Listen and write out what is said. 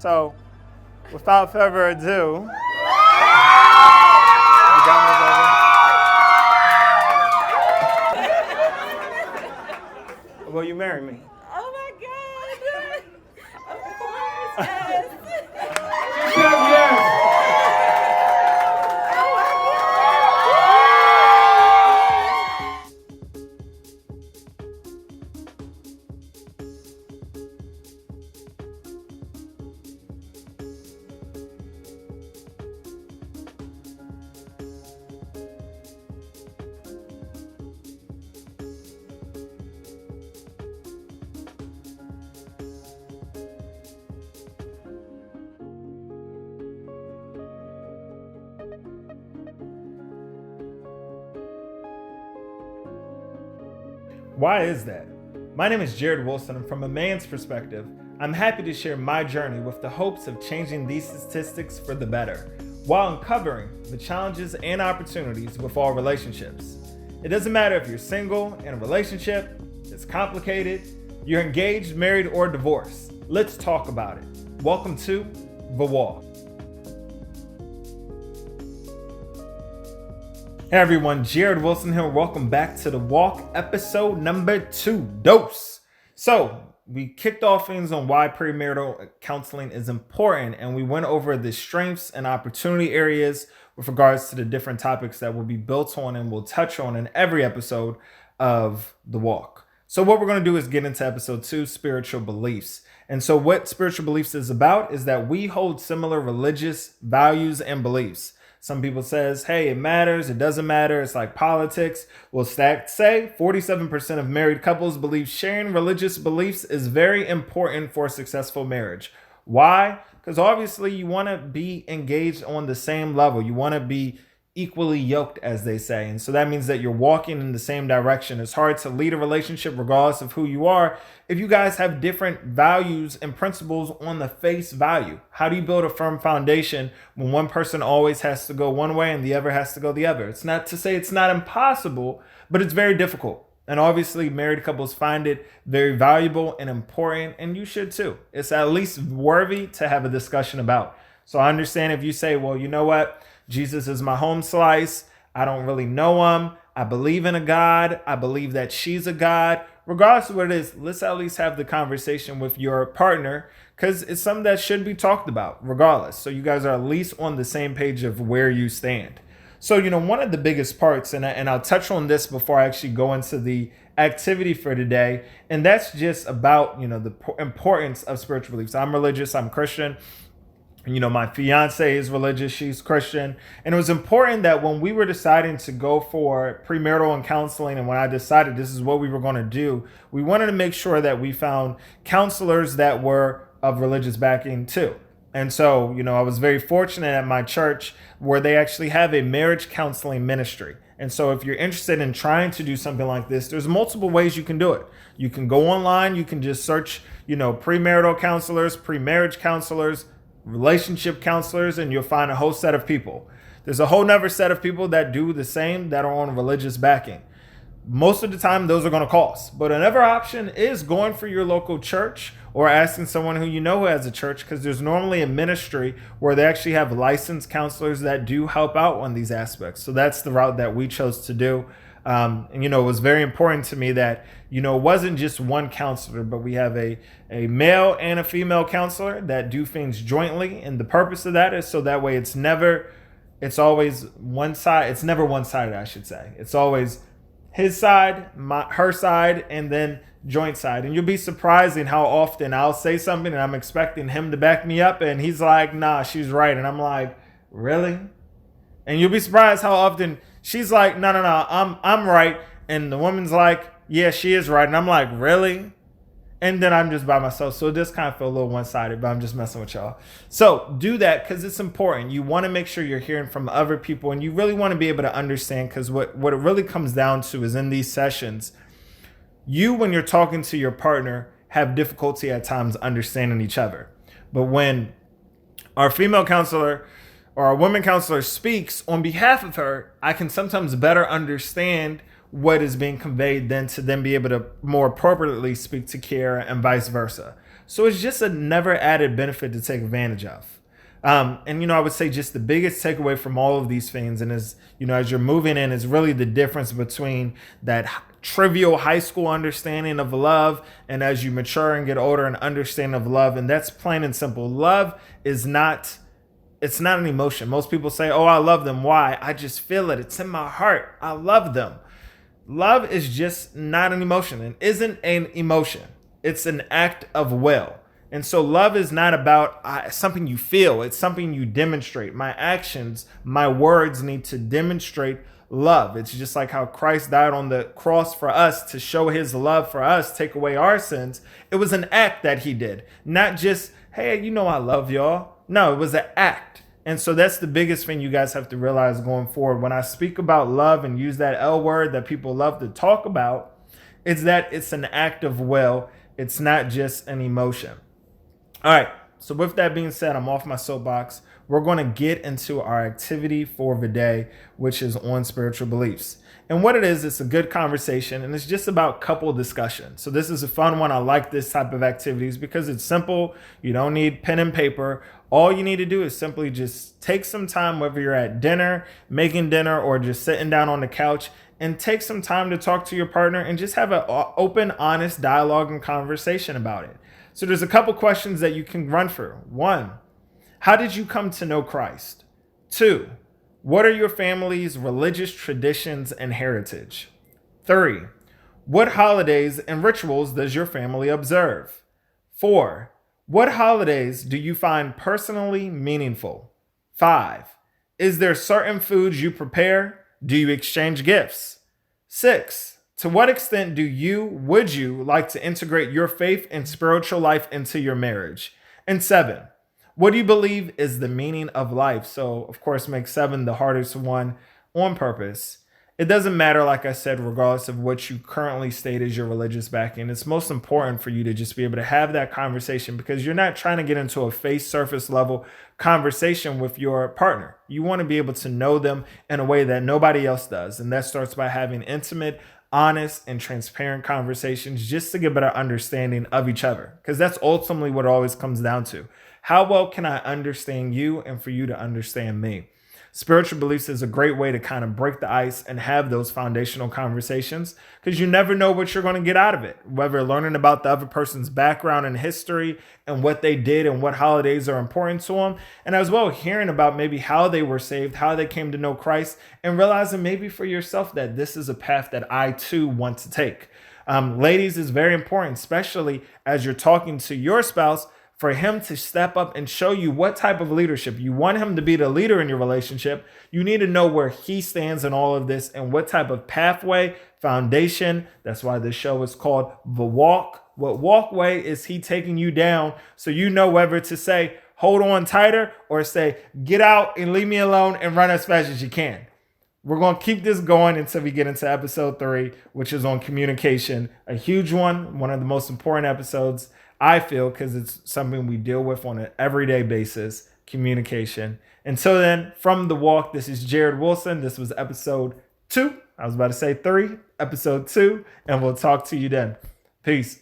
So, without further ado, will you marry me? Oh my God! Of course, yes. Yes. Why is that? My name is Jared Wilson, and from a man's perspective, I'm happy to share my journey with the hopes of changing these statistics for the better, while uncovering the challenges and opportunities with all relationships. It doesn't matter if you're single, in a relationship, it's complicated, you're engaged, married, or divorced. Let's talk about it. Welcome to The Walk. Hey everyone, Jared Wilson here. Welcome back to The Walk, episode number 2, Dose. So, we kicked off things on why premarital counseling is important, and we went over the strengths and opportunity areas with regards to the different topics that will be built on and we'll touch on in every episode of The Walk. So what we're going to do is get into episode 2, spiritual beliefs. And so what spiritual beliefs is about is that we hold similar religious values and beliefs. Some people says, hey, it matters. It doesn't matter. It's like politics. Well, stats say 47% of married couples believe sharing religious beliefs is very important for a successful marriage. Why? Because obviously you want to be engaged on the same level. You want to be equally yoked, as they say. And so that means that you're walking in the same direction. It's hard to lead a relationship regardless of who you are if you guys have different values and principles on the face value. How do you build a firm foundation when one person always has to go one way and the other has to go the other? It's not to say it's not impossible, but it's very difficult. And obviously married couples find it very valuable and important, and you should too. It's at least worthy to have a discussion about. So I understand if you say, well, you know what? Jesus is my home slice. I don't really know him. I believe in a God. I believe that she's a God. Regardless of what it is, let's at least have the conversation with your partner, because it's something that should be talked about regardless. So you guys are at least on the same page of where you stand. So, one of the biggest parts, and I'll touch on this before I actually go into the activity for today, and that's just about, the importance of spiritual beliefs. I'm religious. I'm Christian. My fiance is religious. She's Christian. And it was important that when we were deciding to go for premarital and counseling, and when I decided this is what we were going to do, we wanted to make sure that we found counselors that were of religious backing too. And so, I was very fortunate at my church where they actually have a marriage counseling ministry. And so if you're interested in trying to do something like this, there's multiple ways you can do it. You can go online. You can just search, premarital counselors, pre-marriage counselors, relationship counselors, and you'll find a whole set of people. There's a whole nother set of people that do the same that are on religious backing. Most of the time, those are going to cost. But another option is going for your local church or asking someone who who has a church, because there's normally a ministry where they actually have licensed counselors that do help out on these aspects. So that's the route that we chose to do. It was very important to me that, it wasn't just one counselor, but we have a male and a female counselor that do things jointly. And the purpose of that is so that way it's always one side. It's never one-sided, I should say. It's always his side, her side, and then joint side. And you'll be surprised in how often I'll say something and I'm expecting him to back me up. And he's like, nah, she's right. And I'm like, really? And you'll be surprised how often she's like, no, I'm right. And the woman's like, yeah, she is right. And I'm like, really? And then I'm just by myself. So it does kind of feel a little one-sided, but I'm just messing with y'all. So do that because it's important. You want to make sure you're hearing from other people, and you really want to be able to understand, because what it really comes down to is in these sessions, when you're talking to your partner, have difficulty at times understanding each other. But when our female counselor or our woman counselor speaks on behalf of her, I can sometimes better understand what is being conveyed than to then be able to more appropriately speak to Kiara and vice versa. So it's just a never added benefit to take advantage of. And I would say just the biggest takeaway from all of these things, and as you're moving in, is really the difference between that trivial high school understanding of love and as you mature and get older, an understanding of love. And that's plain and simple. Love is not, it's not an emotion. Most people say, oh, I love them. Why? I just feel it. It's in my heart. I love them. Love is just not an emotion and isn't an emotion. It's an act of will. And so love is not about something you feel. It's something you demonstrate. My actions, my words need to demonstrate love. It's just like how Christ died on the cross for us to show his love for us, take away our sins. It was an act that he did, not just, hey, I love y'all. No, it was an act. And so that's the biggest thing you guys have to realize going forward. When I speak about love and use that L word that people love to talk about, it's that it's an act of will. It's not just an emotion. All right. So with that being said, I'm off my soapbox. We're going to get into our activity for the day, which is on spiritual beliefs. And what it is, it's a good conversation, and it's just about couple discussion. So this is a fun one. I like this type of activities because it's simple. You don't need pen and paper. All you need to do is simply just take some time, whether you're at dinner, making dinner, or just sitting down on the couch, and take some time to talk to your partner and just have an open, honest dialogue and conversation about it. So there's a couple questions that you can run through. 1, how did you come to know Christ? 2, what are your family's religious traditions and heritage? 3, what holidays and rituals does your family observe? 4, what holidays do you find personally meaningful? 5, is there certain foods you prepare? Do you exchange gifts? 6, to what extent would you like to integrate your faith and spiritual life into your marriage? And 7, what do you believe is the meaning of life? So, of course, make 7 the hardest one on purpose. It doesn't matter, like I said, regardless of what you currently state as your religious backing. It's most important for you to just be able to have that conversation because you're not trying to get into a face surface level conversation with your partner. You want to be able to know them in a way that nobody else does. And that starts by having intimate, honest, and transparent conversations just to get a better understanding of each other. Because that's ultimately what it always comes down to. How well can I understand you and for you to understand me? Spiritual beliefs is a great way to kind of break the ice and have those foundational conversations because you never know what you're going to get out of it, whether learning about the other person's background and history and what they did and what holidays are important to them. And as well, hearing about maybe how they were saved, how they came to know Christ, and realizing maybe for yourself that this is a path that I too want to take. Ladies, is very important, especially as you're talking to your spouse, for him to step up and show you what type of leadership you want him to be, the leader in your relationship. You need to know where he stands in all of this and what type of pathway, foundation. That's why this show is called The Walk. What walkway is he taking you down so you know whether to say, hold on tighter, or say, get out and leave me alone and run as fast as you can. We're going to keep this going until we get into episode 3, which is on communication. A huge one of the most important episodes, I feel, because it's something we deal with on an everyday basis, communication. Until then, from The Walk, this is Jared Wilson. This was episode 2. I was about to say 3, episode 2, and we'll talk to you then. Peace.